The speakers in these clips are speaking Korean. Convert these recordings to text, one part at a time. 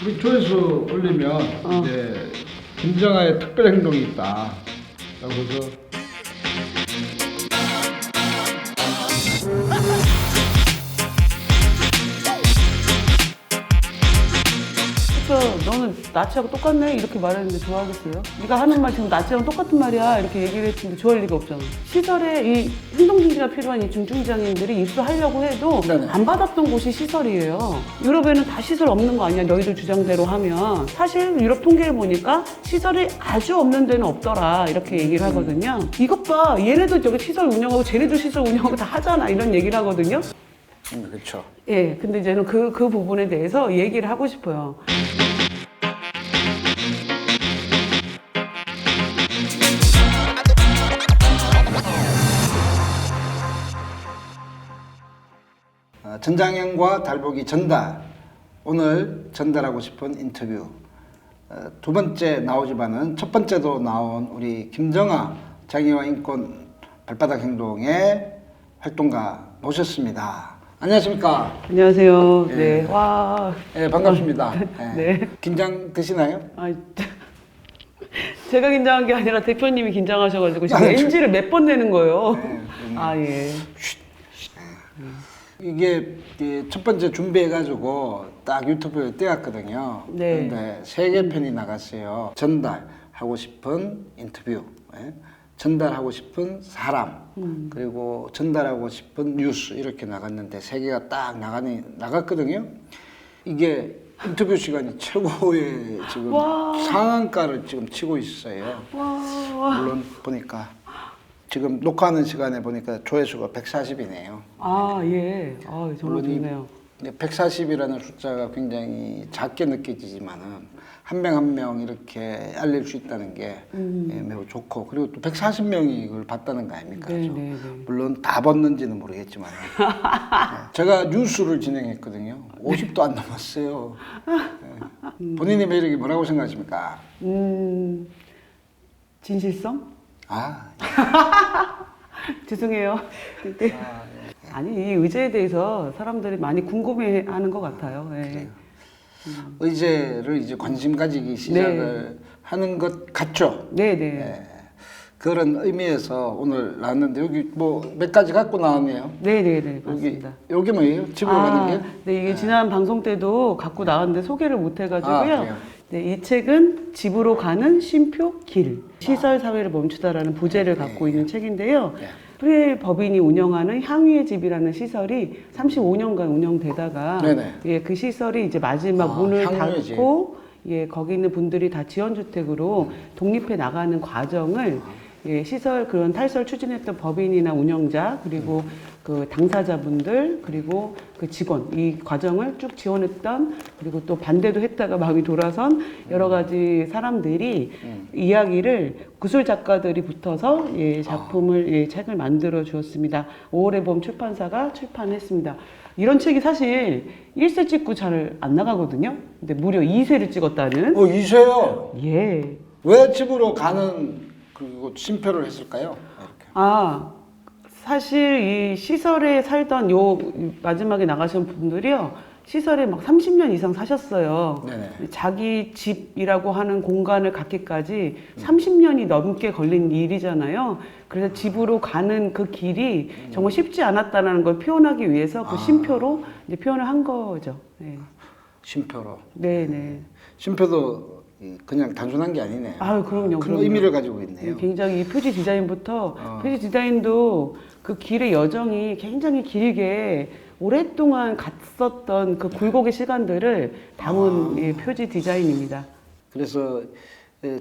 우리 조회수 올리면 이제 김정아의 특별 행동이 있다. 라고 해서 그래서 너는 나치하고 똑같네 이렇게 말했는데 좋아하겠어요? 네가 하는 말 지금 나치랑 똑같은 말이야 이렇게 얘기를 했는데 좋아할 리가 없잖아. 시설에 이 행동중지가 필요한 이 중증장애인들이 입소하려고 해도 네네. 안 받았던 곳이 시설이에요. 유럽에는 다 시설 없는 거 아니야 너희들 주장대로 하면. 사실 유럽 통계를 보니까 시설이 아주 없는 데는 없더라 이렇게 얘기를 하거든요. 이것 봐 얘네도 저기 시설 운영하고 쟤네도 시설 운영하고 다 하잖아 이런 얘기를 하거든요. 그렇죠. 예, 근데 이제는 그 부분에 대해서 얘기를 하고 싶어요. 전장현과 달보기 전달. 오늘 전달하고 싶은 인터뷰. 두 번째 나오지만은 첫 번째도 나온 우리 김정아 장애와 인권 발바닥 행동의 활동가 모셨습니다. 안녕하십니까? 안녕하세요. 예. 네, 와. 네, 반갑습니다. 네. 긴장 되시나요? 아, 제가 긴장한 게 아니라 대표님이 긴장하셔가지고 지금 네. NG를 몇 번 내는 거예요. 네. 아, 예. 이게 첫 번째 준비해가지고 딱 유튜브에 띄웠거든요. 네. 그런데 3개 편이 나갔어요. 전달하고 싶은 인터뷰, 전달하고 싶은 사람, 그리고 전달하고 싶은 뉴스 이렇게 나갔는데 3개가 딱 나갔거든요. 이게 인터뷰 시간이 최고의 지금 와. 상한가를 지금 치고 있어요. 와. 물론 보니까 지금 녹화하는 시간에 보니까 조회수가 140이네요. 아, 예. 아, 정말 좋네요. 140이라는 숫자가 굉장히 작게 느껴지지만은 한 명 한 명 이렇게 알릴 수 있다는 게 매우 좋고, 그리고 또 140명이 이걸 봤다는 거 아닙니까? 네, 그죠? 네, 네. 물론 다 봤는지는 모르겠지만 제가 뉴스를 진행했거든요. 50도 안 넘었어요. 네. 본인의 매력이 뭐라고 생각하십니까? 진실성? 아, 죄송해요. 근데 아니, 이 의제에 대해서 사람들이 많이 궁금해 하는 것 같아요. 예. 의제를 이제 관심 가지기 시작을 하는 것 같죠? 네, 네. 네. 그런 의미에서 오늘 나왔는데 여기 뭐 몇 가지 갖고 나왔네요. 네, 네, 네. 여기 맞습니다. 여기 뭐예요? 집으로 가는 게? 네, 이게 지난 방송 때도 갖고 나왔는데 소개를 못 아, 해가지고요. 그래요? 네, 이 책은 집으로 가는 쉼표 길, 시설 사회를 멈추다라는 부제를 갖고 있는 책인데요. 네. 프레일 법인이 운영하는 향유의 집이라는 시설이 35년간 운영되다가 네네. 예, 그 시설이 이제 마지막 문을 향유의 집. 닫고 예, 거기 있는 분들이 다 지원주택으로 독립해 나가는 과정을 예, 시설 그런 탈설 추진했던 법인이나 운영자 그리고 그 당사자분들 그리고 그 직원 이 과정을 쭉 지원했던 그리고 또 반대도 했다가 마음이 돌아선 여러 가지 사람들이 이야기를 구술 작가들이 붙어서 예, 작품을 예, 책을 만들어 주었습니다. 5월의 봄 출판사가 출판했습니다. 이런 책이 사실 1세 찍고 잘 안 나가거든요. 근데 무려 2세를 찍었다는. 이세요. 예. 왜 집으로 가는 그리고 쉼표를 했을까요? 이렇게. 아, 사실 이 시설에 살던 요 마지막에 나가신 분들이요. 시설에 막 30년 이상 사셨어요. 네네. 자기 집이라고 하는 공간을 갖기까지 30년이 넘게 걸린 일이잖아요. 그래서 집으로 가는 그 길이 정말 쉽지 않았다는 걸 표현하기 위해서 그 쉼표로 이제 표현을 한 거죠. 네. 쉼표로. 네. 쉼표도 그냥 단순한 게 아니네요. 아유, 그럼요. 큰 그럼요. 의미를 가지고 있네요. 굉장히 이 표지 디자인부터 표지 디자인도 그 길의 여정이 굉장히 길게 오랫동안 갔었던 그 굴곡의 시간들을 담은 예, 표지 디자인입니다. 그래서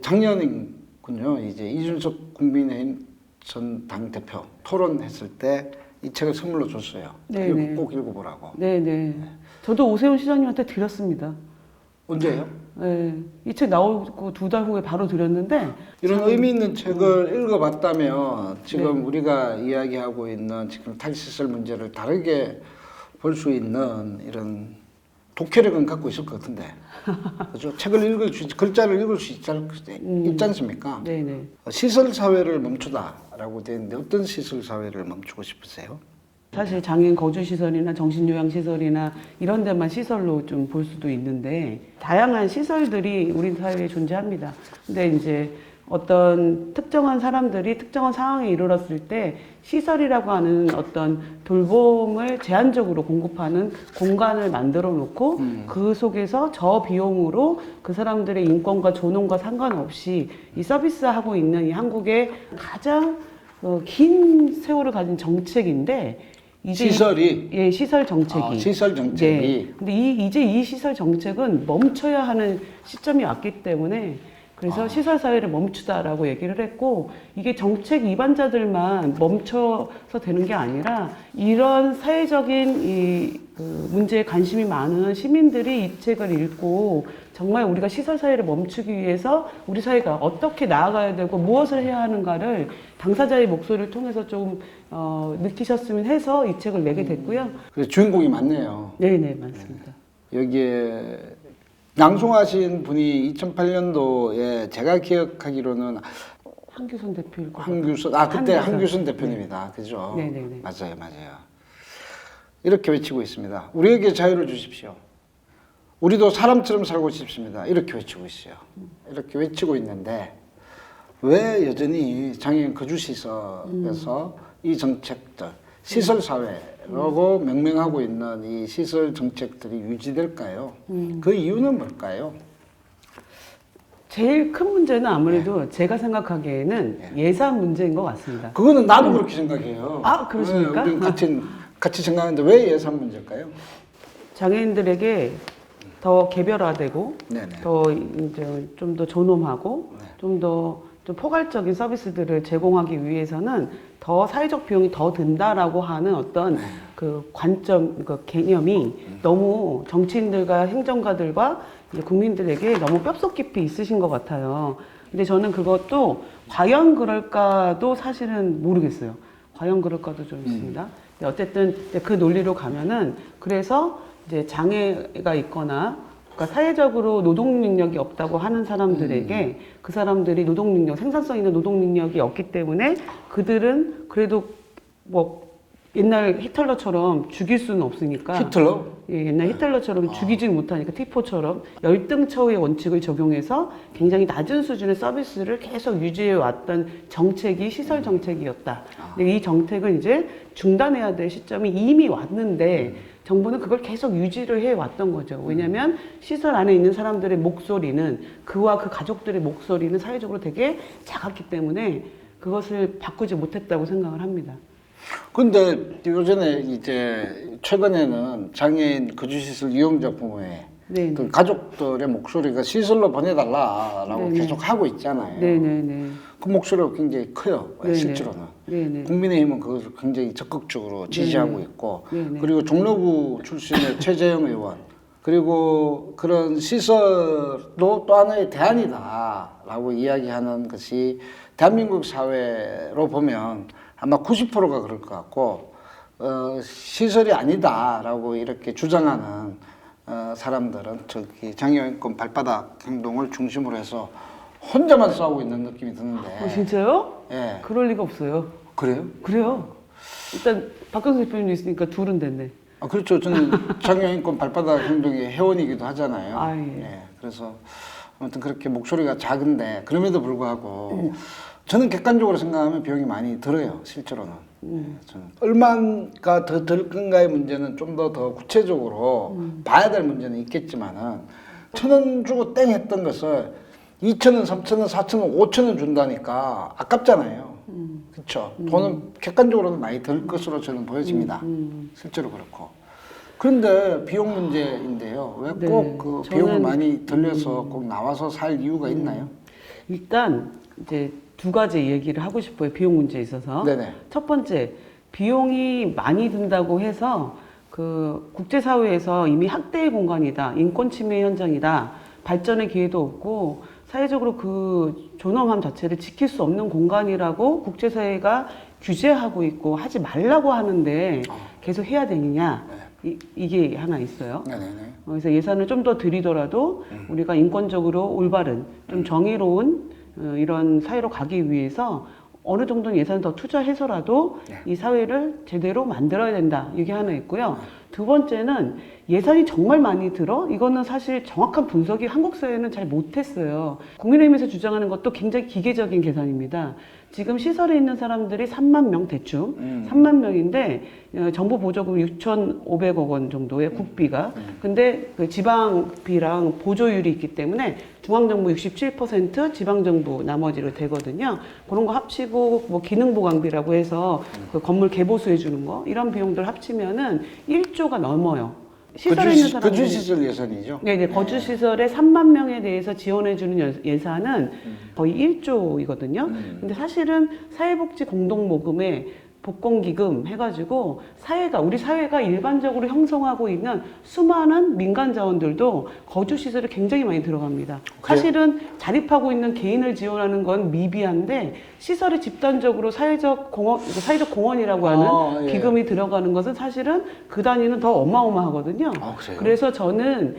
작년이군요. 이제 이준석 국민의힘 전 당대표 토론했을 때 이 책을 선물로 줬어요. 네네. 꼭 읽어보라고. 네네. 저도 오세훈 시장님한테 드렸습니다. 언제요? 네. 이 책 나오고 2달 후에 바로 드렸는데 이런 의미 있는 책을 읽어봤다면 지금 네. 우리가 이야기하고 있는 지금 탈시설 문제를 다르게 볼 수 있는 이런 독해력은 갖고 있을 것 같은데, 그죠? 책을 글자를 읽을 수 있지 않습니까? 네네. 시설 사회를 멈추다라고 되어 있는데 어떤 시설 사회를 멈추고 싶으세요? 사실 장애인 거주시설이나 정신요양시설이나 이런 데만 시설로 좀 볼 수도 있는데 다양한 시설들이 우리 사회에 존재합니다. 근데 이제 어떤 특정한 사람들이 특정한 상황에 이르렀을 때 시설이라고 하는 어떤 돌봄을 제한적으로 공급하는 공간을 만들어 놓고 그 속에서 저 비용으로 그 사람들의 인권과 존엄과 상관없이 이 서비스하고 있는 이 한국의 가장 긴 세월을 가진 정책인데 이제 시설이 예, 시설 정책이. 시설 정책이 예. 근데 이제 이 시설 정책은 멈춰야 하는 시점이 왔기 때문에 그래서 시설 사회를 멈추다라고 얘기를 했고 이게 정책 위반자들만 멈춰서 되는 게 아니라 이런 사회적인 그 문제에 관심이 많은 시민들이 이 책을 읽고 정말 우리가 시설 사회를 멈추기 위해서 우리 사회가 어떻게 나아가야 되고 무엇을 해야 하는가를 당사자의 목소리를 통해서 좀 느끼셨으면 해서 이 책을 내게 됐고요. 그래서 주인공이 많네요. 네네 맞습니다. 여기에 낭송하신 분이 2008년도에 제가 기억하기로는 한규선 대표일 것 한규선 그때 한규선 대표님이다. 그죠? 네네네. 맞아요. 이렇게 외치고 있습니다. 우리에게 자유를 주십시오. 우리도 사람처럼 살고 싶습니다. 이렇게 외치고 있어요. 이렇게 외치고 있는데 왜 여전히 장애인 거주시설에서 이 정책들 시설사회라고 명명하고 있는 이 시설 정책들이 유지될까요? 그 이유는 뭘까요? 제일 큰 문제는 아무래도 제가 생각하기에는 예산 문제인 것 같습니다. 그거는 나도 그렇게 생각해요. 아, 그러십니까? 우리는 같이 생각하는데 왜 예산 문제일까요? 장애인들에게 더 개별화되고 네네. 더 이제 좀 더 존엄하고 좀 더 좀 포괄적인 서비스들을 제공하기 위해서는 더 사회적 비용이 더 든다라고 하는 어떤 그 관점, 그 개념이 너무 정치인들과 행정가들과 이제 국민들에게 너무 뼛속 깊이 있으신 것 같아요. 근데 저는 그것도 과연 그럴까도 사실은 모르겠어요. 과연 그럴까도 좀 있습니다. 근데 어쨌든 이제 그 논리로 가면은 그래서 이제 장애가 있거나 그러니까 사회적으로 노동 능력이 없다고 하는 사람들에게 그 사람들이 노동 능력, 생산성 있는 노동 능력이 없기 때문에 그들은 그래도 뭐 옛날 히틀러처럼 죽일 수는 없으니까 히틀러? 예, 옛날 히틀러처럼 죽이지는 못하니까 티포처럼 열등처우의 원칙을 적용해서 굉장히 낮은 수준의 서비스를 계속 유지해 왔던 정책이 시설 정책이었다. 근데 이 정책을 이제 중단해야 될 시점이 이미 왔는데 정부는 그걸 계속 유지를 해 왔던 거죠. 왜냐하면 시설 안에 있는 사람들의 목소리는 그와 그 가족들의 목소리는 사회적으로 되게 작았기 때문에 그것을 바꾸지 못했다고 생각을 합니다. 근데 요전에 이제 최근에는 장애인 거주시설 이용자 부모회 네, 그 가족들의 목소리가 시설로 보내달라라고 네네. 계속 하고 있잖아요. 네네네. 그 목소리가 굉장히 커요. 네네. 실제로는. 네네. 국민의힘은 그것을 굉장히 적극적으로 지지하고 네네. 있고 네네. 그리고 종로구 출신의 최재형 의원 그리고 그런 시설도 또 하나의 대안이다라고 이야기하는 것이 대한민국 사회로 보면 아마 90%가 그럴 것 같고 시설이 아니다라고 이렇게 주장하는 사람들은 저기 장애인권 발바닥 행동을 중심으로 해서 혼자만 싸우고 있는 느낌이 드는데. 진짜요? 예. 그럴 리가 없어요. 그래요? 그래요. 일단 박근수 대표님도 있으니까 둘은 됐네. 아, 그렇죠. 저는 장애인권 발바닥 행동의 회원이기도 하잖아요. 아, 예. 예. 그래서 아무튼 그렇게 목소리가 작은데 그럼에도 불구하고 저는 객관적으로 생각하면 비용이 많이 들어요. 실제로는. 저는 얼마가 더 들 건가의 문제는 좀 더 구체적으로 봐야 될 문제는 있겠지만은 1,000원 주고 땡 했던 것을 2,000원, 3,000원, 4,000원, 5,000원 준다니까 아깝잖아요. 그렇죠. 돈은 객관적으로는 많이 들 것으로 저는 보여집니다. 실제로 그렇고. 그런데 비용 문제인데요. 왜 꼭 그 네, 비용을 저는- 많이 들여서 꼭 나와서 살 이유가 있나요? 일단 이제 두 가지 얘기를 하고 싶어요. 비용 문제에 있어서. 네네. 첫 번째, 비용이 많이 든다고 해서 그 국제사회에서 이미 학대의 공간이다, 인권 침해 현장이다, 발전의 기회도 없고 사회적으로 그 존엄함 자체를 지킬 수 없는 공간이라고 국제사회가 규제하고 있고 하지 말라고 하는데 계속 해야 되느냐, 이게 하나 있어요. 네네네. 그래서 예산을 좀 더 들이더라도 우리가 인권적으로 올바른 좀 정의로운 이런 사회로 가기 위해서 어느 정도는 예산을 더 투자해서라도 네. 이 사회를 제대로 만들어야 된다. 이게 하나 있고요. 두 번째는 예산이 정말 많이 들어? 이거는 사실 정확한 분석이 한국 사회는 잘 못했어요. 국민의힘에서 주장하는 것도 굉장히 기계적인 계산입니다. 지금 시설에 있는 사람들이 3만 명 대충 3만 명인데 정부 보조금 6,500억 원 정도의 국비가 근데 그 지방비랑 보조율이 있기 때문에 중앙정부 67% 지방정부 나머지로 되거든요. 그런 거 합치고 뭐 기능보강비라고 해서 그 건물 개보수해 주는 거 이런 비용들 합치면은 1조가 넘어요. 시설에 있는 사람들이 거주시설 예산이죠? 네, 거주시설에 3만 명에 대해서 지원해주는 예산은 거의 1조이거든요. 근데 사실은 사회복지 공동모금에 복권기금 해가지고 우리 사회가 일반적으로 형성하고 있는 수많은 민간 자원들도 거주시설에 굉장히 많이 들어갑니다. 사실은 자립하고 있는 개인을 지원하는 건 미비한데 시설에 집단적으로 사회적 공헌이라고 하는 예. 기금이 들어가는 것은 사실은 그 단위는 더 어마어마하거든요. 그래요? 그래서 저는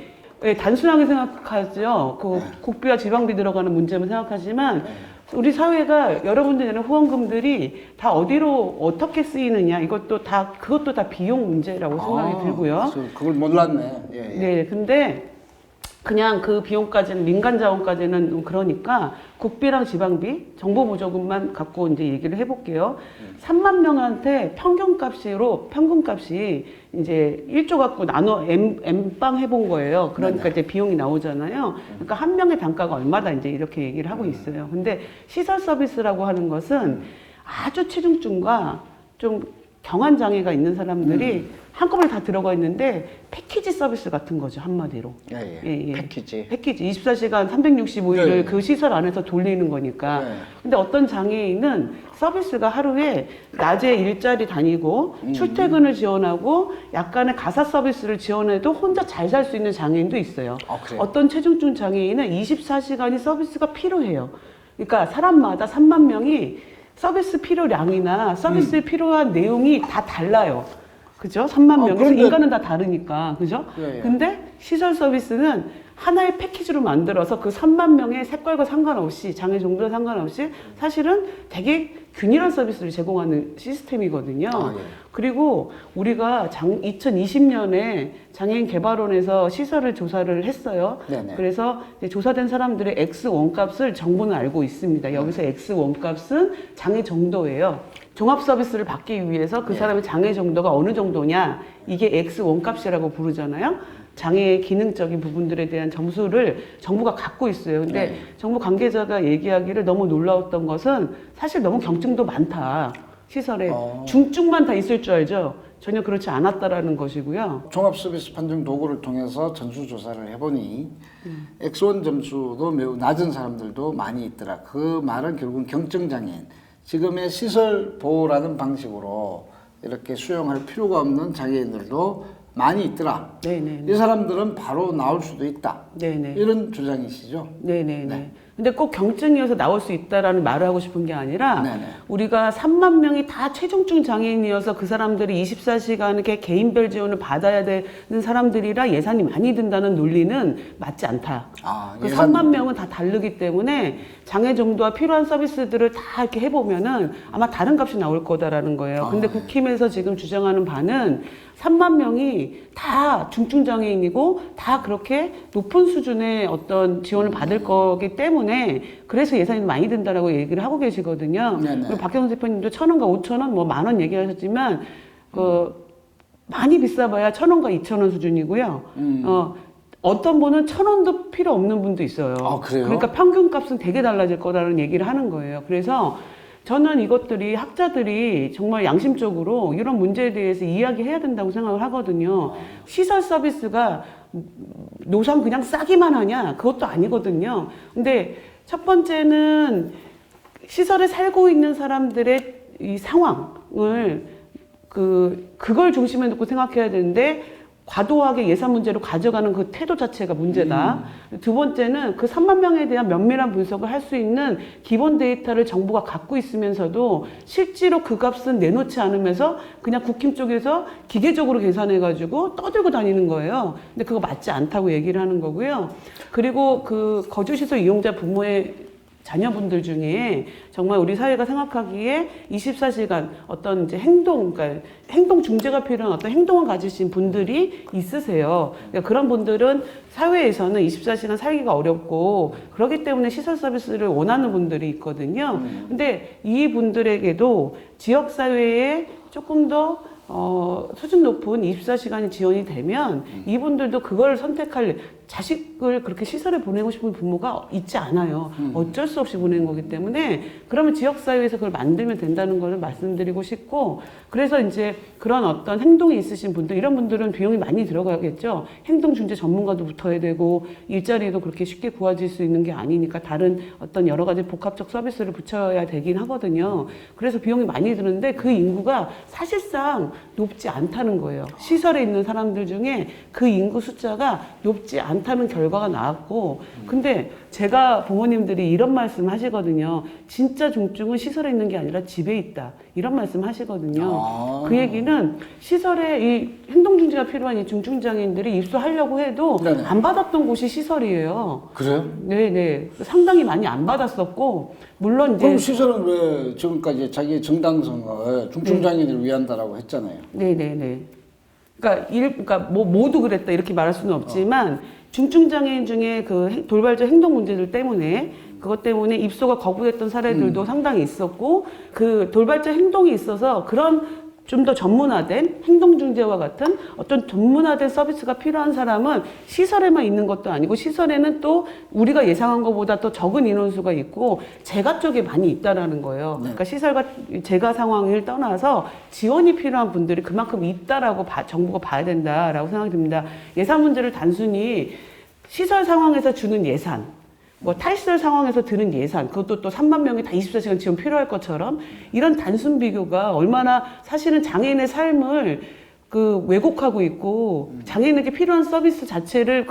단순하게 생각하죠. 국비와 지방비 들어가는 문제만 생각하지만 우리 사회가 여러분들 내는 후원금들이 다 어디로 어떻게 쓰이느냐 그것도 다 비용 문제라고 생각이 들고요. 그걸 몰랐네. 예. 네, 근데 그냥 그 비용까지는 민간 자원까지는 그러니까 국비랑 지방비, 정보 보조금만 갖고 이제 얘기를 해볼게요. 3만 명한테 평균값이 이제 1조 갖고 나눠 M빵 해본 거예요. 그러니까 이제 비용이 나오잖아요. 그러니까 한 명의 단가가 얼마다 이제 이렇게 얘기를 하고 있어요. 근데 시설 서비스라고 하는 것은 아주 체중증과 좀 경한 장애가 있는 사람들이 한꺼번에 다 들어가 있는데 패키지 서비스 같은 거죠, 한마디로. 예. 패키지. 24시간 365일을 예. 그 시설 안에서 돌리는 거니까. 예. 근데 어떤 장애인은 서비스가 하루에 낮에 일자리 다니고 출퇴근을 지원하고 약간의 가사 서비스를 지원해도 혼자 잘 살 수 있는 장애인도 있어요. 그래요? 어떤 체중증 장애인은 24시간이 서비스가 필요해요. 그러니까 사람마다 3만 명이 서비스 필요량이나 서비스에 필요한 내용이 다 달라요. 그죠? 3만 명에서 그런데 인간은 다 다르니까. 그죠? 예. 근데 시설 서비스는 하나의 패키지로 만들어서 그 3만 명의 색깔과 상관없이, 장애 정도와 상관없이 사실은 되게 균일한 서비스를 제공하는 시스템이거든요. 예. 그리고 우리가 2020년에 장애인 개발원에서 시설을 조사를 했어요. 네네. 그래서 이제 조사된 사람들의 X1 값을 정부는 알고 있습니다. 여기서 X1 값은 장애 정도예요. 종합 서비스를 받기 위해서 그 사람의 장애 정도가 어느 정도냐, 이게 X1 값이라고 부르잖아요. 장애의 기능적인 부분들에 대한 점수를 정부가 갖고 있어요. 근데 정부 관계자가 얘기하기를 너무 놀라웠던 것은 사실 너무 경증도 많다. 시설에 중증만 다 있을 줄 알죠. 전혀 그렇지 않았다라는 것이고요. 종합서비스 판정 도구를 통해서 전수조사를 해보니 X1 점수도 매우 낮은 사람들도 많이 있더라. 그 말은 결국은 경증장애인, 지금의 시설 보호라는 방식으로 이렇게 수용할 필요가 없는 장애인들도 많이 있더라. 네네. 이 사람들은 바로 나올 수도 있다. 네네. 이런 주장이시죠? 네네네. 네. 근데 꼭 경증이어서 나올 수 있다라는 말을 하고 싶은 게 아니라 네네. 우리가 3만 명이 다 체중증 장애인이어서 그 사람들이 24시간 이렇게 개인별 지원을 받아야 되는 사람들이라 예산이 많이 든다는 논리는 맞지 않다. 그 3만 명은 다 다르기 때문에 장애 정도와 필요한 서비스들을 다 이렇게 해보면은 아마 다른 값이 나올 거다라는 거예요. 근데 국힘에서 지금 주장하는 바는 3만 명이 다 중증 장애인이고 다 그렇게 높은 수준의 어떤 지원을 받을 거기 때문에 그래서 예산이 많이 든다라고 얘기를 하고 계시거든요. 그리고 박경수 대표님도 1,000원과 5,000원, 뭐 10,000원 얘기하셨지만 많이 비싸봐야 1,000원과 2,000원 수준이고요. 어떤 분은 1,000원도 필요 없는 분도 있어요. 그래요? 그러니까 평균값은 되게 달라질 거라는 얘기를 하는 거예요. 그래서 저는 이것들이 학자들이 정말 양심적으로 이런 문제에 대해서 이야기해야 된다고 생각을 하거든요. 시설 서비스가 노상 그냥 싸기만 하냐? 그것도 아니거든요. 근데 첫 번째는 시설에 살고 있는 사람들의 이 상황을 그걸 중심에 놓고 생각해야 되는데 과도하게 예산 문제로 가져가는 그 태도 자체가 문제다. 두 번째는 그 3만 명에 대한 면밀한 분석을 할 수 있는 기본 데이터를 정부가 갖고 있으면서도 실제로 그 값은 내놓지 않으면서 그냥 국힘 쪽에서 기계적으로 계산해가지고 떠들고 다니는 거예요. 근데 그거 맞지 않다고 얘기를 하는 거고요. 그리고 그 거주시설 이용자 부모의 자녀분들 중에 정말 우리 사회가 생각하기에 24시간 어떤 이제 그러니까 행동 중재가 필요한 어떤 행동을 가지신 분들이 있으세요. 그러니까 그런 분들은 사회에서는 24시간 살기가 어렵고 그렇기 때문에 시설 서비스를 원하는 분들이 있거든요. 근데 이 분들에게도 지역 사회에 조금 더 수준 높은 24시간이 지원이 되면 이분들도 그걸 선택할 자식을 그렇게 시설에 보내고 싶은 부모가 있지 않아요. 어쩔 수 없이 보내는 거기 때문에 그러면 지역사회에서 그걸 만들면 된다는 걸 말씀드리고 싶고 그래서 이제 그런 어떤 행동이 있으신 분들 이런 분들은 비용이 많이 들어가겠죠. 행동중재 전문가도 붙어야 되고 일자리도 그렇게 쉽게 구해질 수 있는 게 아니니까 다른 어떤 여러 가지 복합적 서비스를 붙여야 되긴 하거든요. 그래서 비용이 많이 드는데 그 인구가 사실상 높지 않다는 거예요. 시설에 있는 사람들 중에 그 인구 숫자가 높지 않다는 결과가 나왔고 근데 제가 부모님들이 이런 말씀 하시거든요. 진짜 중증은 시설에 있는 게 아니라 집에 있다. 이런 말씀 하시거든요. 그 얘기는 시설에 이 행동중재가 필요한 이 중증장애인들이 입소하려고 해도 네네. 안 받았던 곳이 시설이에요. 그래요? 네네. 상당히 많이 안 받았었고 물론 이제 그럼 시설은 왜 지금까지 자기 정당성을 중증장애인을 위한다라고 했잖아요. 네네네. 그러니까 뭐 모두 그랬다 이렇게 말할 수는 없지만 중증장애인 중에 그 돌발적 행동 문제들 때문에 그것 때문에 입소가 거부됐던 사례들도 상당히 있었고 그 돌발적 행동이 있어서 그런 좀 더 전문화된 행동중재와 같은 어떤 전문화된 서비스가 필요한 사람은 시설에만 있는 것도 아니고 시설에는 또 우리가 예상한 것보다 더 적은 인원수가 있고 재가 쪽에 많이 있다라는 거예요. 그러니까 시설과 재가 상황을 떠나서 지원이 필요한 분들이 그만큼 있다라고 정부가 봐야 된다라고 생각이 듭니다. 예산 문제를 단순히 시설 상황에서 주는 예산 뭐 탈시설 상황에서 드는 예산 그것도 또 3만 명이 다 24시간 지원 필요할 것처럼 이런 단순 비교가 얼마나 사실은 장애인의 삶을 그 왜곡하고 있고 장애인에게 필요한 서비스 자체를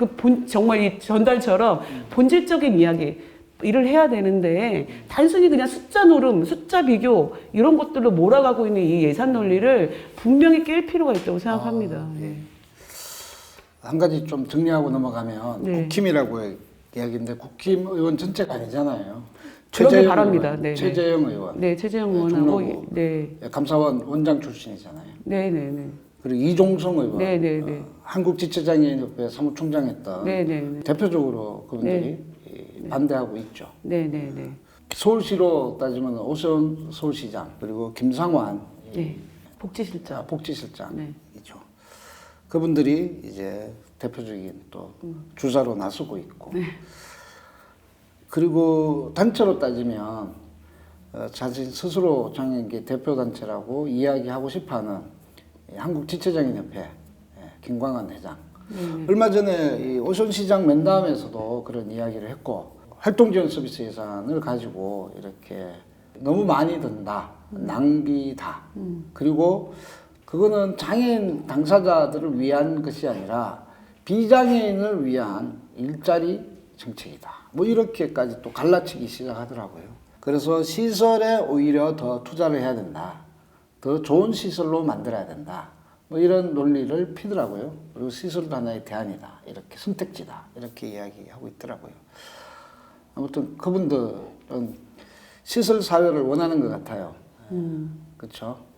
정말 이 전달처럼 본질적인 이야기를 해야 되는데 단순히 그냥 숫자 노름, 숫자 비교 이런 것들로 몰아가고 있는 이 예산 논리를 분명히 깰 필요가 있다고 생각합니다. 네. 한 가지 좀 정리하고 넘어가면 네. 국힘이라고 이야기인데 국힘 의원 전체가 아니잖아요. 그러길 바랍니다. 네, 최재형 의원. 네, 최재형 의원하고 종로구 네, 감사원 원장 출신이잖아요. 네, 네, 네, 그리고 이종성 의원. 네, 네, 네. 한국지체장애인협회 사무총장 했던 네, 네, 네. 대표적으로 그분들이 반대하고 있죠. 네, 네, 네. 서울시로 따지면 오세훈 서울시장 그리고 김상환 네. 복지실장. 복지실장이죠. 네. 그분들이 이제 대표적인 또 주자로 나서고 있고 그리고 단체로 따지면 자신 스스로 장애인계 대표 단체라고 이야기하고 싶어하는 한국지체장애인협회 김광환 회장 얼마 전에 이 오션 시장 면담에서도 그런 이야기를 했고 활동지원 서비스 예산을 가지고 이렇게 너무 많이 든다 낭비다 그리고 그거는 장애인 당사자들을 위한 것이 아니라 비장애인을 위한 일자리 정책이다. 뭐 이렇게까지 또 갈라치기 시작하더라고요. 그래서 시설에 오히려 더 투자를 해야 된다. 더 좋은 시설로 만들어야 된다. 뭐 이런 논리를 피더라고요. 그리고 시설도 하나의 대안이다. 이렇게 선택지다. 이렇게 이야기하고 있더라고요. 아무튼 그분들은 시설 사회를 원하는 것 같아요. 그렇죠?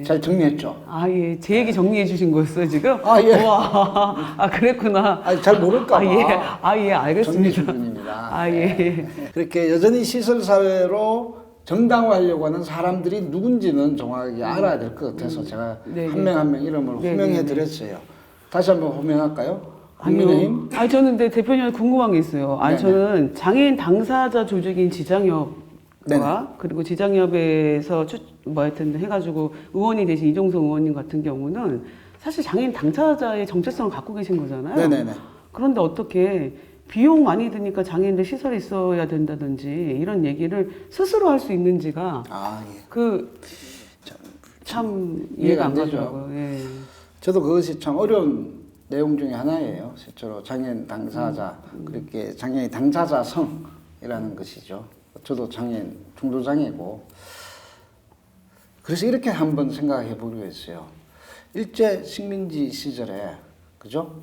잘 정리했죠? 아, 예. 제 얘기 정리해 주신 거였어요, 지금? 아, 예. 와, 아, 그랬구나. 아니, 잘 모를까봐. 아, 예. 아, 예. 알겠습니다. 정리 수준입니다. 아, 예. 그렇게 여전히 시설사회로 정당화하려고 하는 사람들이 누군지는 정확하게 알아야 될 것 같아서 제가 네, 한 명 한 명 이름을 네, 호명해 네, 드렸어요. 다시 한번 호명할까요? 국민의힘? 아니, 저는 근데 대표님한테 궁금한 게 있어요. 아니, 네네. 저는 장애인 당사자 조직인 지장협 네네. 그리고 지장협에서 뭐 하여튼 해가지고 의원이 되신 이종성 의원님 같은 경우는 사실 장애인 당사자의 정체성을 갖고 계신 거잖아요. 네네네. 그런데 어떻게 비용 많이 드니까 장애인들 시설에 있어야 된다든지 이런 얘기를 스스로 할 수 있는지가 아, 예. 참 이해가 안 되죠. 가더라고요. 예. 저도 그것이 참 어려운 내용 중에 하나예요. 실제로 장애인 당사자, 그렇게 장애인 당사자성이라는 것이죠. 저도 장애인, 중도장애고. 그래서 이렇게 한번 생각해 보기로 했어요. 일제 식민지 시절에, 그죠?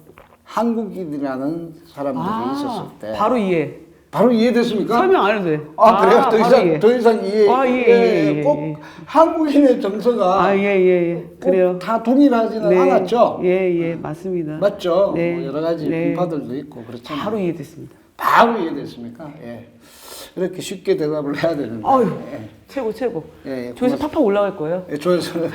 한국인이라는 사람들이 있었을 때. 바로 이해. 바로 이해됐습니까? 설명 안 해도 돼. 아, 그래요? 더 바로 이상, 이해. 더 이상 이해. 아, 예. 꼭 한국인의 정서가 아, 예. 그래요. 꼭 다 동일하지는 네. 않았죠? 예, 맞습니다. 맞죠? 네. 뭐 여러 가지 네. 분파들도 있고 그렇잖아요. 바로 이해됐습니다. 바로 이해됐습니까? 예. 이렇게 쉽게 대답을 해야 되는데. 아유, 예. 최고. 예, 조회수 팍팍 올라갈 거예요. 예, 조회수는.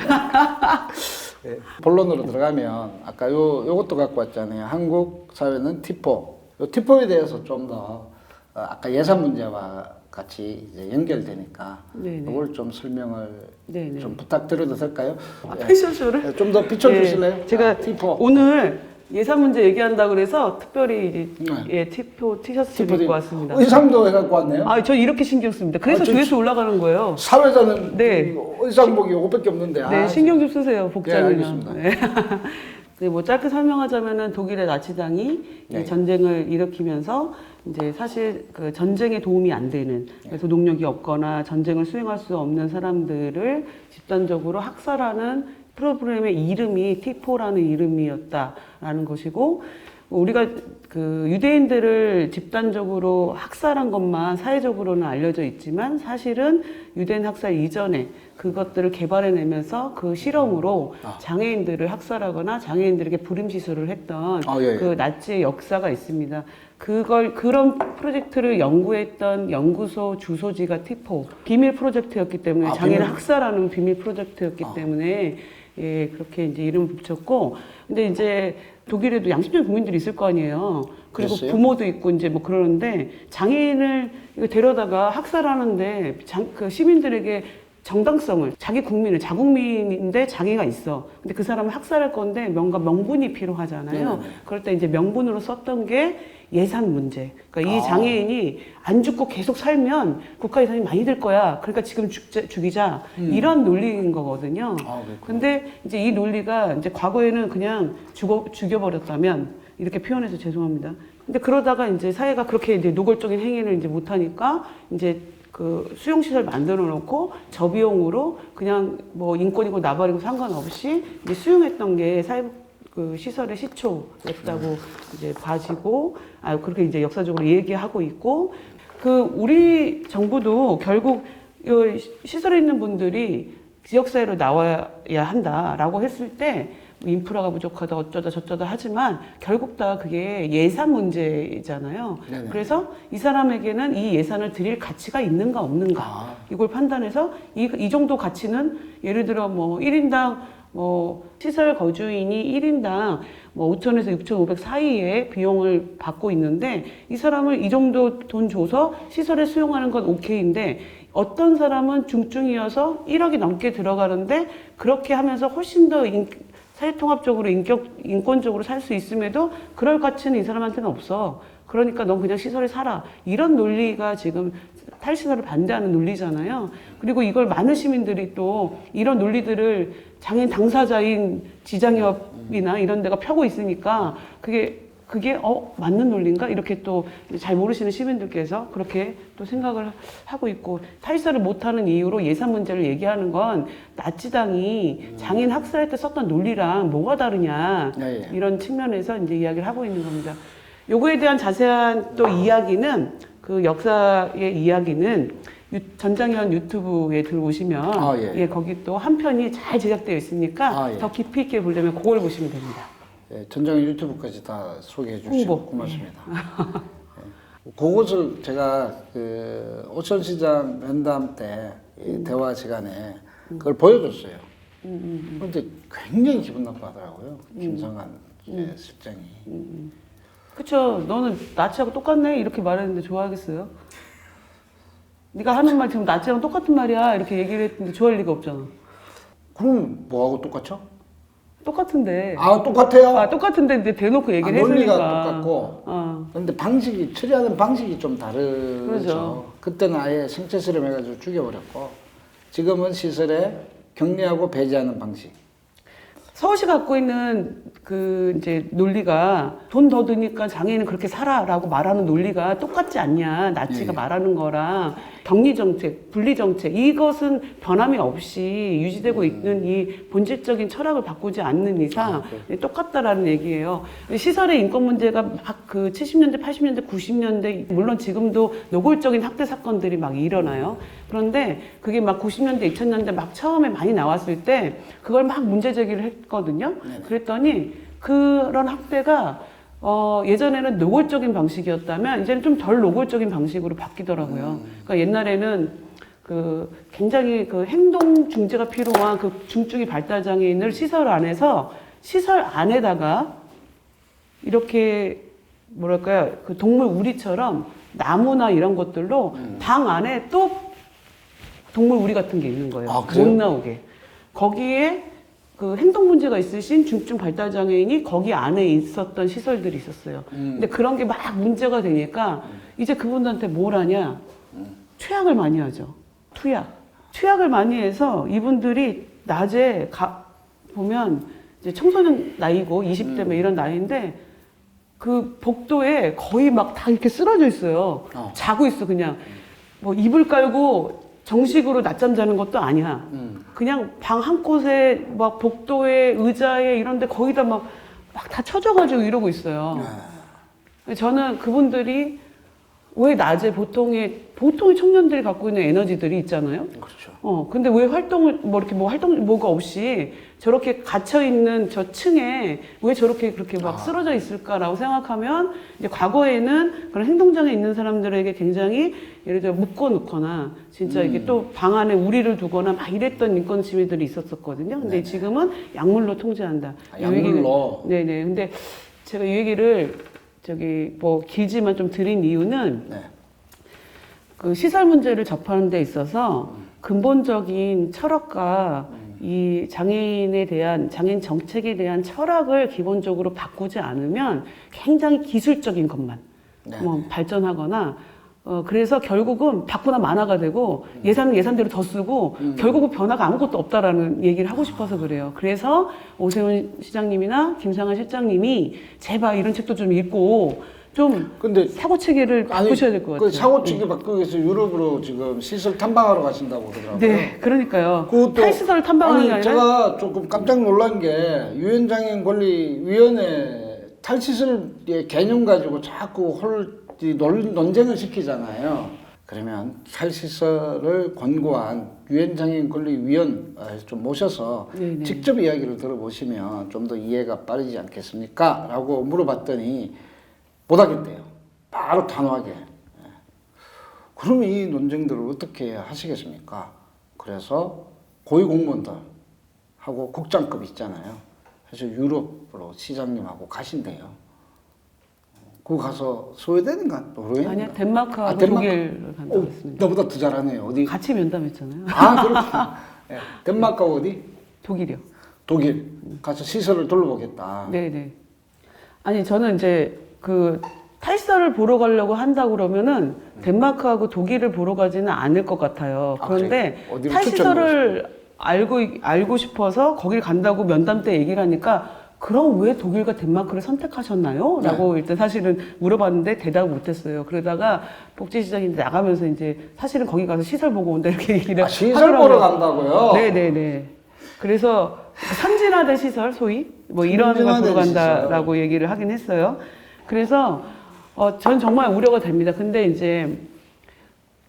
예. 본론으로 들어가면 아까 요것도 갖고 왔잖아요. 한국 사회는 티포. 요 티포에 대해서 좀 더 아까 예산 문제와 같이 이제 연결되니까 네네. 이걸 좀 설명을 네네. 좀 부탁드려도 될까요? 패션쇼를? 좀 더 비춰주실래요? 제가 티포. 오늘 예산 문제 얘기한다 그래서 특별히 이제 네. 티포 티셔츠를 티포 입고 왔습니다. 의상도 해갖고 왔네요. 아, 저 이렇게 신경 씁니다. 그래서 저- 조회수 올라가는 거예요. 사회자는 네. 의상복이 이것밖에 없는데. 네, 아, 신경 좀 쓰세요. 복장이나. 알겠습니다. 네. 네, 뭐 짧게 설명하자면은 독일의 나치당이 네. 이 전쟁을 일으키면서 이제 사실 그 전쟁에 도움이 안 되는 그래서 노동력이 없거나 전쟁을 수행할 수 없는 사람들을 집단적으로 학살하는 프로그램의 이름이 티포라는 이름이었다라는 것이고 우리가 그 유대인들을 집단적으로 학살한 것만 사회적으로는 알려져 있지만 사실은 유대인 학살 이전에 그것들을 개발해내면서 그 실험으로 장애인들을 학살하거나 장애인들에게 불임 시술을 했던 예. 그 나치의 역사가 있습니다. 그런 프로젝트를 연구했던 연구소 주소지가 티포 비밀 프로젝트였기 때문에 장애를 비밀. 학살하는 비밀 프로젝트였기 때문에 예, 그렇게 이제 이름을 붙였고, 근데 이제 독일에도 양심적인 국민들이 있을 거 아니에요. 그리고 글쎄요. 부모도 있고 이제 뭐 그러는데 장애인을 이거 데려다가 학살하는데 그 시민들에게 정당성을 자기 국민을 자국민인데 장애가 있어. 근데 그 사람을 학살할 건데 뭔가 명분이 필요하잖아요. 네네. 그럴 때 이제 명분으로 썼던 게 예산 문제. 그러니까 이 장애인이 안 죽고 계속 살면 국가 예산이 많이 들 거야. 그러니까 지금 죽이자. 이런 논리인 거거든요. 그렇구나. 근데 이제 이 논리가 이제 과거에는 그냥 죽여버렸다면 이렇게 표현해서 죄송합니다. 근데 그러다가 이제 사회가 그렇게 이제 노골적인 행위를 이제 못하니까 이제 그 수용시설 만들어 놓고 저비용으로 그냥 뭐 인권이고 나발이고 상관없이 이제 수용했던 게 그 시설의 시초였다고 이제 봐지고, 그렇게 이제 역사적으로 얘기하고 있고, 우리 정부도 결국 이 시설에 있는 분들이 지역사회로 나와야 한다라고 했을 때, 인프라가 부족하다 어쩌다 저쩌다 하지만 결국 다 그게 예산 문제잖아요. 네네. 그래서 이 사람에게는 이 예산을 드릴 가치가 있는가 없는가 이걸 판단해서 이 정도 가치는 예를 들어 뭐 1인당 뭐 시설 거주인이 1인당 뭐 5천에서 6,500 사이에 비용을 받고 있는데 이 사람을 이 정도 돈 줘서 시설에 수용하는 건 오케이인데 어떤 사람은 중증이어서 1억이 넘게 들어가는데 그렇게 하면서 훨씬 더 사회통합적으로 인권적으로 살 수 있음에도 그럴 가치는 이 사람한테는 없어. 그러니까 넌 그냥 시설에 살아. 이런 논리가 지금 탈시설을 반대하는 논리잖아요. 그리고 이걸 많은 시민들이 또 이런 논리들을 장애인 당사자인 지장협이나 이런 데가 펴고 있으니까 그게 맞는 논리인가? 이렇게 또 잘 모르시는 시민들께서 그렇게 또 생각을 하고 있고 탈시설을 못하는 이유로 예산 문제를 얘기하는 건 나치당이 장애인 학살할 때 썼던 논리랑 뭐가 다르냐 예. 이런 측면에서 이제 이야기를 하고 있는 겁니다. 요거에 대한 자세한 또 이야기는 그 역사의 이야기는 전장현 유튜브에 들어오시면 예. 거기 또 한 편이 잘 제작되어 있으니까 더 깊이 있게 보려면 그걸 보시면 됩니다. 예, 전장 유튜브까지 다 소개해 주시고 홍보. 고맙습니다. 예. 그것을 제가 그 오천시장 면담 때 대화 시간에 그걸 보여줬어요. 그런데 굉장히 기분 나빠하더라고요. 김성한 실장이. 그쵸. 너는 나치하고 똑같네? 이렇게 말했는데 좋아하겠어요? 네가 하는 말 지금 나치랑 똑같은 말이야. 이렇게 얘기를 했는데 좋아할 리가 없잖아. 그럼 뭐하고 똑같죠? 똑같은데. 똑같아요? 똑같은데 이제 대놓고 얘기를 논리가 했으니까. 똑같고. 근데 처리하는 방식이 좀 다르죠. 그렇죠. 그때는 아예 생체 실험해가지고 죽여버렸고, 지금은 시설에 격리하고 배제하는 방식. 서울시 갖고 있는 그 이제 논리가 돈 더 드니까 장애인은 그렇게 살아라고 말하는 논리가 똑같지 않냐. 나치가 말하는 거랑 격리 정책, 분리 정책 이것은 변함이 없이 유지되고 있는 이 본질적인 철학을 바꾸지 않는 이상 똑같다라는 얘기예요. 시설의 인권 문제가 막 그 70년대, 80년대, 90년대 물론 지금도 노골적인 학대 사건들이 막 일어나요. 그런데 그게 막 90년대, 2000년대 막 처음에 많이 나왔을 때 그걸 막 문제 제기를 했거든요. 그랬더니 그런 학대가 예전에는 노골적인 방식이었다면 이제는 좀 덜 노골적인 방식으로 바뀌더라고요. 그러니까 옛날에는 그 굉장히 그 행동 중재가 필요한 그 중증이 발달 장애인을 시설 안에다가 이렇게 뭐랄까요, 그 동물 우리처럼 나무나 이런 것들로 방 안에 또 동물 우리 같은 게 있는 거예요. 아, 그래요? 못 나오게. 거기에 그 행동 문제가 있으신 중증 발달 장애인이 거기 안에 있었던 시설들이 있었어요. 근데 그런 게 막 문제가 되니까 이제 그분들한테 뭘 하냐? 투약을 많이 하죠. 투약을 많이 해서 이분들이 낮에 보면 이제 청소년 나이고 20대 뭐 이런 나이인데 그 복도에 거의 막 다 이렇게 쓰러져 있어요. 자고 있어, 그냥. 뭐 이불 깔고 정식으로 낮잠 자는 것도 아니야. 그냥 방 한 곳에 막 복도에 의자에 이런 데 거의 다 막 다 쳐져가지고 이러고 있어요. 저는 그분들이 왜 낮에 보통의 청년들이 갖고 있는 에너지들이 있잖아요. 그렇죠. 근데 왜 활동을, 뭐가 없이 저렇게 갇혀있는 저 층에 왜 저렇게 그렇게 막 쓰러져 있을까라고 생각하면, 이제 과거에는 그런 행동장애 있는 사람들에게 굉장히 예를 들어 묶어놓거나, 진짜 이렇게 또 방 안에 우리를 두거나 막 이랬던 인권 침해들이 있었었거든요. 근데 지금은 약물로 통제한다. 약물로? 네네. 근데 제가 이 얘기를 뭐 길지만 좀 드린 이유는 그 시설 문제를 접하는 데 있어서 근본적인 철학과 이 장애인에 대한 장애인 정책에 대한 철학을 기본적으로 바꾸지 않으면 굉장히 기술적인 것만 뭐 발전하거나 그래서 결국은 받거나 만화가 되고 예산은 예산대로 더 쓰고 결국은 변화가 아무것도 없다라는 얘기를 하고 싶어서 그래요. 그래서 오세훈 시장님이나 김상환 실장님이 제발 이런 책도 좀 읽고 좀 근데 사고 체계를 바꾸셔야 될 것 같아요. 그 사고 체계 바꾸기 위해서 유럽으로 지금 시설 탐방하러 가신다고 그러더라고요. 네, 그러니까요. 그것도 탈시설 탐방하는 게 아니라 제가 조금 깜짝 놀란 게 유엔장애인 권리위원회 탈시설의 개념 가지고 자꾸 논쟁을 시키잖아요. 그러면 탈시설을 권고한 유엔장애인 권리위원 좀 모셔서 네네. 직접 이야기를 들어보시면 좀 더 이해가 빠르지 않겠습니까? 라고 물어봤더니 못하겠대요. 바로 단호하게. 그러면 이 논쟁들을 어떻게 하시겠습니까? 그래서 고위공무원들하고 국장급 있잖아요. 그래서 유럽으로 시장님하고 가신대요. 그거 가서 소외되는가? 노르웨이인가? 아니야, 덴마크하고 덴마크? 독일 간다고 했습니다. 너보다 더 잘하네요. 어디? 같이 면담했잖아요. 그렇구나. 네. 덴마크 어디? 독일이요. 독일. 가서 시설을 둘러보겠다. 네네. 아니, 저는 이제 그 탈시설을 보러 가려고 한다 그러면은 덴마크하고 독일을 보러 가지는 않을 것 같아요. 그런데 어디를 탈시설을 알고 싶어서 거길 간다고 면담 때 얘기를 하니까 그럼 왜 독일과 덴마크를 선택하셨나요? 라고 일단 사실은 물어봤는데 대답을 못했어요. 그러다가 복지시장이 나가면서 이제 사실은 거기 가서 시설 보고 온다 이렇게 얘기를 시설 하더라고요. 보러 간다고요? 네네네. 그래서 선진화된 시설, 소위 뭐 이런 걸 보러 간다라고 얘기를 하긴 했어요. 그래서 전 정말 우려가 됩니다. 근데 이제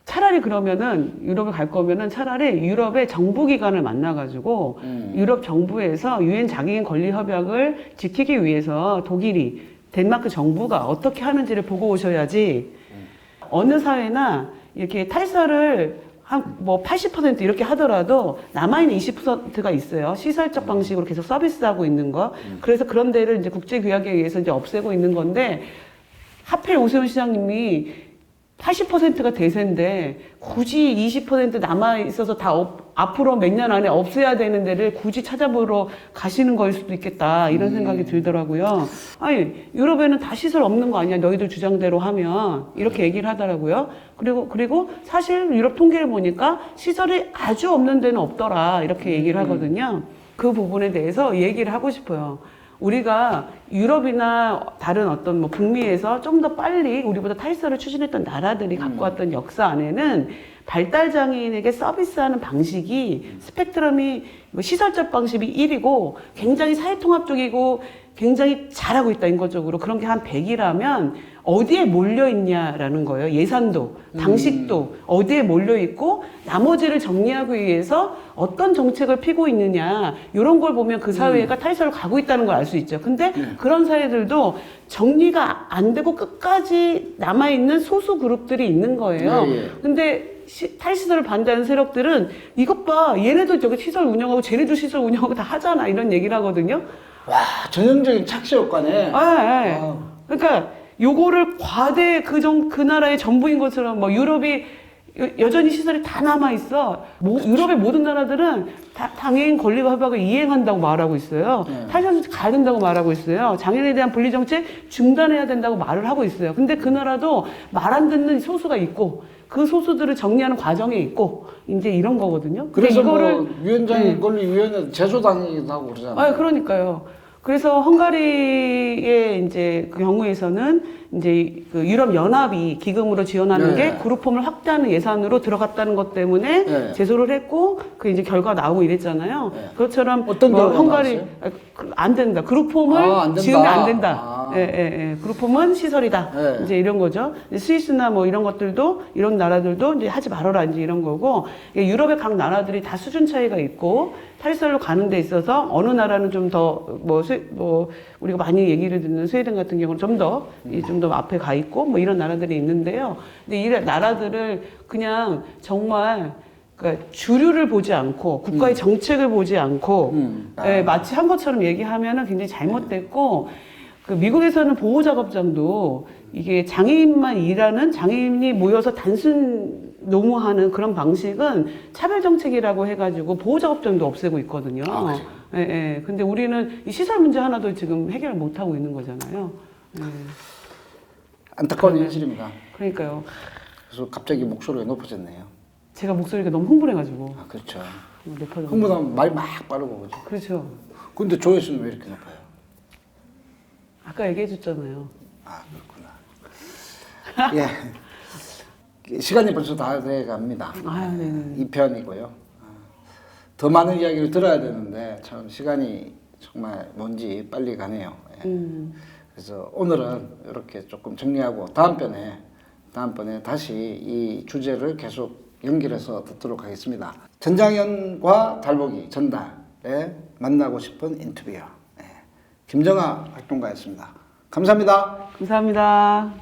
차라리 그러면은 유럽에 갈 거면은 차라리 유럽의 정부기관을 만나가지고 유럽 정부에서 유엔 장애인 권리 협약을 지키기 위해서 독일이 덴마크 정부가 어떻게 하는지를 보고 오셔야지 어느 사회나 이렇게 탈사를 한 뭐 80% 이렇게 하더라도 남아있는 20%가 있어요. 시설적 방식으로 계속 서비스하고 있는 거. 그래서 그런 데를 이제 국제규약에 의해서 이제 없애고 있는 건데 하필 오세훈 시장님이 80%가 대세인데 굳이 20% 남아있어서 다 앞으로 몇 년 안에 없애야 되는 데를 굳이 찾아보러 가시는 거일 수도 있겠다 이런 생각이 들더라고요. 아니 유럽에는 다 시설 없는 거 아니야 너희들 주장대로 하면 이렇게 얘기를 하더라고요. 그리고 사실 유럽 통계를 보니까 시설이 아주 없는 데는 없더라 이렇게 얘기를 하거든요. 그 부분에 대해서 얘기를 하고 싶어요. 우리가 유럽이나 다른 어떤 뭐 북미에서 좀 더 빨리 우리보다 탈서를 추진했던 나라들이 갖고 왔던 역사 안에는 발달 장애인에게 서비스하는 방식이 스펙트럼이 뭐 시설적 방식이 1이고 굉장히 사회통합적이고 굉장히 잘하고 있다 인거적으로 그런 게 한 100이라면 어디에 몰려 있냐라는 거예요. 예산도, 방식도 어디에 몰려 있고 나머지를 정리하기 위해서 어떤 정책을 피고 있느냐 이런 걸 보면 그 사회가 탈서를 가고 있다는 걸 알 수 있죠. 근데 그런 사회들도 정리가 안 되고 끝까지 남아 있는 소수 그룹들이 있는 거예요. 근데 탈시설을 반대하는 세력들은 이것 봐 얘네도 저기 시설 운영하고 쟤네도 시설 운영하고 다 하잖아 이런 얘기를 하거든요. 와, 전형적인 착시 효과네. 그러니까 요거를 과대 그 나라의 전부인 것처럼 뭐 유럽이 여전히 시설이 다 남아 있어. 유럽의 모든 나라들은 장애인 권리와 협약을 이행한다고 말하고 있어요. 탈시설 가야 된다고 말하고 있어요. 장애인에 대한 분리 정책 중단해야 된다고 말을 하고 있어요. 근데 그 나라도 말 안 듣는 소수가 있고 그 소수들을 정리하는 과정에 있고 이제 이런 거거든요. 그래서 이거를 뭐 위원장이 권리위원회 제소당이기도 하고 그러잖아요. 그러니까요. 그래서 헝가리의 이제 그 경우에서는 이제 그 유럽 연합이 기금으로 지원하는 게 그룹홈을 확대하는 예산으로 들어갔다는 것 때문에 제소를 했고 그 이제 결과 나오고 이랬잖아요. 그것처럼 어떤 뭐 결과가 헝가리 나왔어요? 안 된다. 그룹홈을 안 된다. 지으면 안 된다. 그룹홈은 시설이다. 이제 이런 거죠. 스위스나 뭐 이런 것들도 이런 나라들도 이제 하지 말아라 이제 이런 거고 유럽의 각 나라들이 다 수준 차이가 있고 탈시설로 가는 데 있어서 어느 나라는 좀 더 뭐 우리가 많이 얘기를 듣는 스웨덴 같은 경우는 좀 더 앞에 가 있고 뭐 이런 나라들이 있는데요. 근데 이 나라들을 그냥 정말 그러니까 주류를 보지 않고 국가의 정책을 보지 않고 마치 한 것처럼 얘기하면은 굉장히 잘못됐고 그 미국에서는 보호작업장도 이게 장애인만 일하는 장애인이 모여서 단순 노무하는 그런 방식은 차별정책이라고 해가지고 보호작업장도 없애고 있거든요. 근데 우리는 이 시설 문제 하나도 지금 해결을 못하고 있는 거잖아요. 안타까운 현실입니다. 그러니까요. 그래서 갑자기 목소리가 높아졌네요. 제가 목소리가 너무 흥분해가지고. 그렇죠. 높아졌어요. 흥분하면 말이 막 빠르고 그죠. 그렇죠. 근데 조회수는 왜 이렇게 높아요? 아까 얘기해줬잖아요. 그렇구나. 예. 시간이 벌써 다 돼갑니다. 네네. 2편이고요. 더 많은 이야기를 들어야 되는데 참 시간이 정말 뭔지 빨리 가네요. 그래서 오늘은 이렇게 조금 정리하고 다음번에 다시 이 주제를 계속 연결해서 듣도록 하겠습니다. 전장현과 달보기 전달에 만나고 싶은 인터뷰. 김정아 활동가였습니다. 감사합니다. 감사합니다.